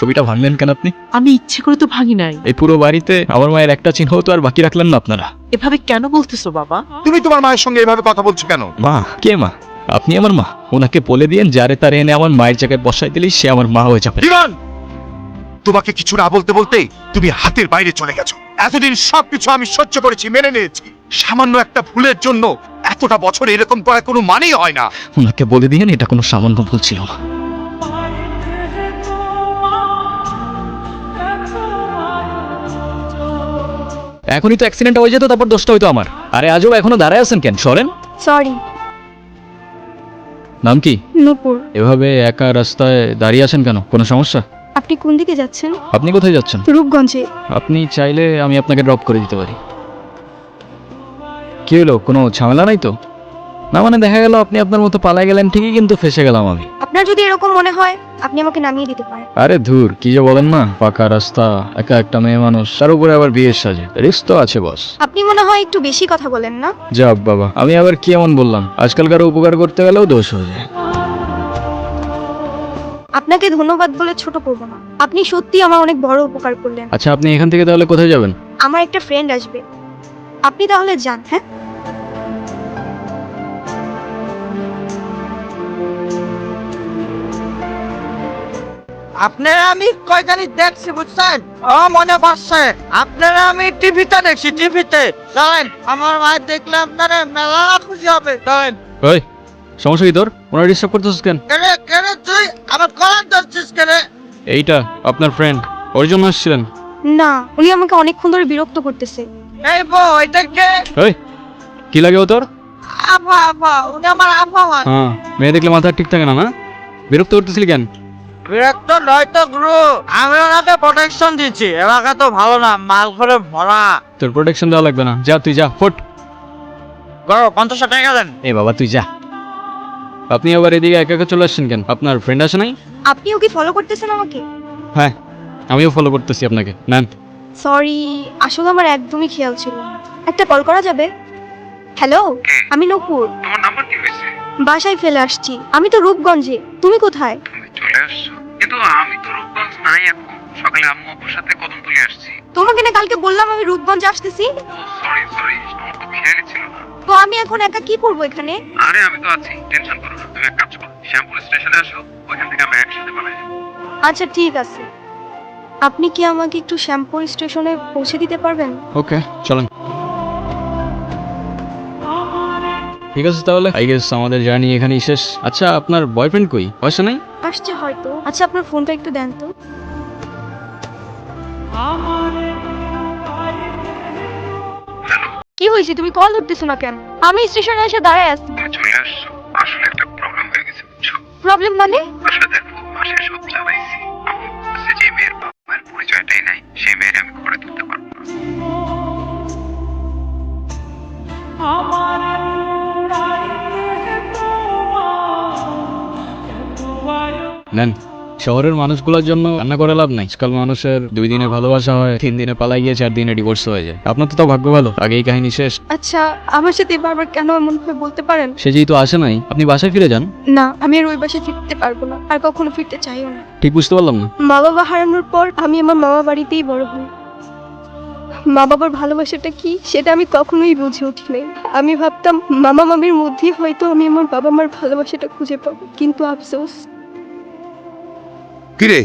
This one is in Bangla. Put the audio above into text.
ছবিটা ভাঙলেন কেন আপনি? আমি ইচ্ছে করে তো ভাঙি নাই। এই পুরো বাড়িতে আমার মায়ের একটা চিহ্ন তো আর বাকি রাখলেন না আপনারা। এভাবে কেন বলতেছো বাবা? তুমি তোমার মায়ের সঙ্গে এভাবে কথা বলছো কেন? মা? কে মা? আপনি আমার মা। ওনাকে বলে দিয়েন যারে তারে এনে আমার মায়ের জায়গায় বসাই দিলেই সে আমার মা হয়ে যাবে। ইভান, তোমাকে কিছু না বলতে বলতে তুমি হাতের বাইরে চলে গেছো। এতদিন সবকিছু আমি সহ্য করেছি, মেনে নিয়েছি। সামান্য একটা ভুলের জন্য এতটা বছর এরকম করা কোনো মানেই হয় না। ওনাকে বলে দিয়েন এটা কোনো সামান্য ভুল ছিল না। এখনই তো অ্যাক্সিডেন্ট হয়ে যেত, তারপর দোষটা হইতো আমার। আরে আজও এখনো দাঁড়ায় আছেন কেন? সরেন। সরি। নাম কি? নূপুর। এভাবে একা রাস্তায় দাঁড়িয়ে আছেন কেন? কোনো সমস্যা? আপনি কোন দিকে যাচ্ছেন? আপনি কোথায় যাচ্ছেন? রূপগঞ্জে। আপনি চাইলে আমি আপনাকে ড্রপ করে দিতে পারি। কি হলো, কোনো ঝামেলা নাই তো? না মানে দেখা গেল আপনি আপনার মতো পালাই গেলেন ঠিকই, কিন্তু ফেসে গেলাম আমি। আপনার যদি এরকম মনে হয় আপনি আমাকে নামিয়ে দিতে পারেন। আরে ধুর, কি যে বলেন না। পাকা রাস্তা, একা একটা মেয়ে মানুষ, তার উপরে আবার বিয়ের সাজে, রিস্ক তো আছে বস। আপনি মনে হয় একটু বেশি কথা বলেন না? যাক বাবা, আমি আবার কি এমন বললাম? আজকালকার উপকার করতে গেলেও দোষ হয়ে যায়। আপনাকে ধন্যবাদ বলে ছোট করব না। আপনি সত্যি আমার অনেক বড় উপকার করলেন। আচ্ছা, আপনি এখান থেকে তাহলে কোথায় যাবেন? আমার একটা ফ্রেন্ড আসবে, আপনি তাহলে যান। হ্যাঁ, আপনারা আমি কয়খানি দেখছি বুঝছেন? ও মনে পড়ছে, আপনারা আমি টিভিতে দেখছি, টিভিতে। জানেন আমার মায়ের দেখলে আপনারা মেলা খুশি হবে। জানেন ওই, সমস্যা কি তোর? ওনার ডিস্টার্ব করতেছিস কেন? কেনে কেনে তুই আমার কলার ধরছিস কেনে? এইটা আপনার ফ্রেন্ড, ওর জন্য আসছিলেন? না, উনি আমাকে অনেকক্ষণ ধরে বিরক্ত করতেছে। এই বউ, এটা কে? ওই, কি লাগে ও তোর? আপা, আপা, উনি আমার আপা হয়। হ্যাঁ, মেয়ে দেখলে মাথা ঠিক থাকে না, না? বিরক্ত করতেছিলি কেন? বিরক্ত নয় তো গুরু, আমি ওনাকে প্রোটেকশন দিচ্ছি। এলাকা তো ভালো না, মাল করে ভরা। তোর প্রোটেকশন দেওয়া লাগবে না, যা তুই যা, ফুট। গরো 50 টাকা দেন। এ বাবা তুই যা। আপনি আবার এদিকে একা একা চলে আসছেন কেন? আপনার ফ্রেন্ড আছে নাই? আপনিও কি ফলো করতেছেন আমাকে? হ্যাঁ, আমিও ফলো করতেছি আপনাকে। নেন। সরি, আসলে আমার একদমই খেয়াল ছিল না। একটা কল করা যাবে? হ্যালো, আমি নূপুর। তোমার নাম্বার কি হয়েছে? বাসায় ফেলে আসছি। আমি তো রূপগঞ্জে, তুমি কোথায়? তুমি চলে আসছো? কিন্তু আমি তো রূপগঞ্জ নাই এখন। সকালে আম্মু আপুর সাথে কদম তুলে আসছি। তোমাকে না কালকে বললাম আমি রূপগঞ্জে আসতেছি। সরি সরি, আমার তো খেয়ালই ছিল না। তো আমি এখন একা কি করবো এখানে? আরে আমি তো আছি, টেনশন করো না। তুমি এক কাজ করো, শ্যামপুর স্টেশনে আসো, ওইখান থেকে আমরা একসাথে পালাই যাবো। আচ্ছা ঠিক আছে, আপনি কি আমাকে একটু শ্যামপুর স্টেশনে পৌঁছে দিতে পারবেন? ওকে, চলেন। ঠিক আছে তাহলে, আই গেস আমাদের জার্নি এখানেই শেষ। আচ্ছা, আপনার বয়ফ্রেন্ড কই? পয়সা নাই? আসছে হয়তো। আচ্ছা আপনার ফোনটা একটু দেন তো। কি হয়েছে, তুমি কল ধরতেছো না কেন? আমি স্টেশনে এসে দাঁড়ায় আছি। তুমি চলে আসছো, আসলে একটা প্রবলেম হয়ে গেছে বুঝছো? প্রবলেম মানে? আসলে দেখো, মাসে সব জানাইছি। আমি বলছে যে মেয়ের বাবার পরিচয়টাই নাই, সেই মেয়ের আমি ঘরে তুলতে পারবো না। নেন। শহরের মানুষগুলোর জন্য রান্না করে লাভ নাই। আজকাল মানুষের 2 দিনে ভালোবাসা হয়, 3 দিনে পালাই গিয়ে 4 দিনে ডিভোর্স হয়ে যায়। আপনার তো তাও ভাগ্য ভালো, আগেই কাহিনী শেষ। আচ্ছা আমার সাথে বারবার কেন এমন ভাবে বলতে পারেন? সে যেহেতু আসে নাই, আপনি বাসায় ফিরে যান। না, আমি আর ওই বাসায় ফিরতে পারবো না, আর কখনো ফিরতে চাইও না। ঠিক বুঝতে পারলাম না। মা বাবা হারানোর পর আমি আমার মামা বাড়িতেই বড় হই। মা বাবার ভালোবাসাটা কি সেটা আমি কখনোই বুঝে উঠিনি। আমি ভাবতাম মামা মামির মধ্যেই হয়তো আমি আমার বাবা মার ভালোবাসাটা খুঁজে পাবো, কিন্তু আফসোস। কিরে,